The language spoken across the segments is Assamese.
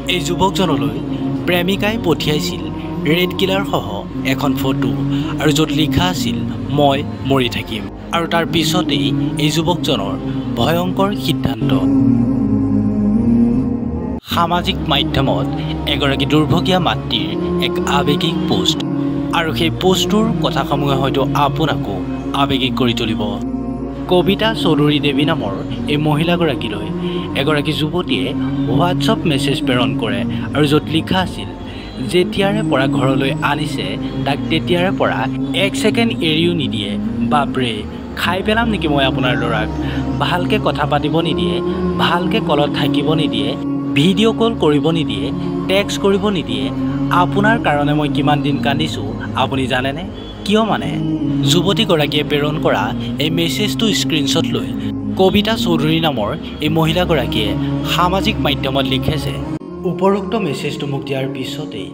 এই যুৱকজনলৈ প্ৰেমিকাই পঠিয়াইছিল ৰেড কিলাৰ সহ এখন ফটো আৰু য'ত লিখা আছিল মই মৰি থাকিম আৰু তাৰ পিছতেই এই যুৱকজনৰ ভয়ংকৰ সিদ্ধান্ত সামাজিক মাধ্যমত এগৰাকী দুৰ্ভগীয়া মাতৃৰ এক আৱেগিক পোষ্ট আৰু সেই পোষ্টটোৰ কথাসমূহে হয়তো আপোনাকো আৱেগিক কৰি তুলিব কবিতা চৌধুৰী দেৱী নামৰ এই মহিলাগৰাকীলৈ এগৰাকী যুৱতীয়ে হোৱাটছআপ মেছেজ প্ৰেৰণ কৰে আৰু য'ত লিখা আছিল যেতিয়াৰে পৰা ঘৰলৈ আনিছে তাক তেতিয়াৰে পৰা এক ছেকেণ্ড এৰিও নিদিয়ে বাপৰে খাই পেলাম নেকি মই আপোনাৰ ল'ৰাক ভালকৈ কথা পাতিব নিদিয়ে ভালকৈ কলত থাকিব নিদিয়ে ভিডিঅ' কল কৰিব নিদিয়ে টেক্সট কৰিব নিদিয়ে আপোনাৰ কাৰণে মই কিমান দিন কান্দিছোঁ আপুনি জানেনে কিয় মানে যুৱতীগৰাকীয়ে প্ৰেৰণ কৰা এই মেছেজটো স্ক্ৰীনশ্বট লৈ কবিতা চৌধুৰী নামৰ এই মহিলাগৰাকীয়ে সামাজিক মাধ্যমত লিখিছে উপৰোক্ত মেছেজটো মোক দিয়াৰ পিছতেই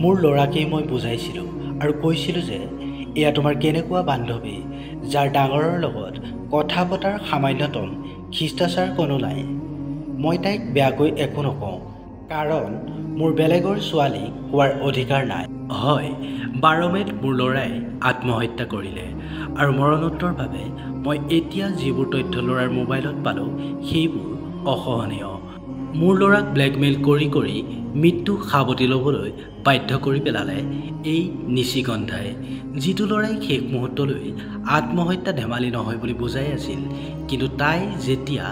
মোৰ ল'ৰাকেই মই বুজাইছিলোঁ আৰু কৈছিলোঁ যে এয়া তোমাৰ কেনেকুৱা বান্ধৱী যাৰ ডাঙৰৰ লগত কথা পতাৰ সামান্যতম শিষ্টাচাৰ কোনো নাই মই তাইক বেয়াকৈ একো নকওঁ কাৰণ মোৰ বেলেগৰ ছোৱালী হোৱাৰ অধিকাৰ নাই হয় 12 মে'ত মোৰ ল'ৰাই আত্মহত্যা কৰিলে আৰু মৰণোত্তৰ বাবে মই এতিয়া যিবোৰ তথ্য ল'ৰাৰ মোবাইলত পালোঁ সেইবোৰ অসহনীয় মোৰ ল'ৰাক ব্লেকমেইল কৰি মৃত্যু সাৱটি ল'বলৈ বাধ্য কৰি পেলালে এই নিশিগন্ধাই যিটো ল'ৰাই শেষ মুহূৰ্তলৈ আত্মহত্যা ধেমালি নহয় বুলি বুজাই আছিল কিন্তু তাই যেতিয়া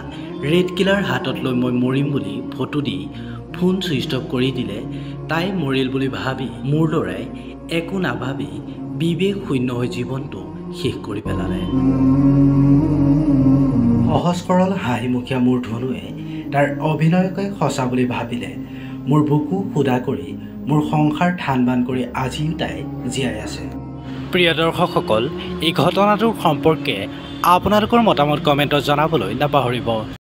ৰেড কিলাৰ হাতত লৈ মই মৰিম বুলি ফটো দি ফোন ছুইচ অফ কৰি দিলে তাই মৰিল বুলি ভাবি মোৰ ল'ৰাই একো নাভাবি বিবেক শূন্য হৈ জীৱনটো শেষ কৰি পেলালে সহজ সৰল হাঁহিমুখীয়া মোৰ ধনুৱে তাৰ অভিনয়কে সঁচা বুলি ভাবিলে মোৰ বুকু সুদা কৰি মোৰ সংসাৰ ঠান বান কৰি আজিও তাই জীয়াই আছে প্ৰিয় দৰ্শকসকল এই ঘটনাটোৰ সম্পৰ্কে আপোনালোকৰ মতামত কমেণ্টত জনাবলৈ নাপাহৰিব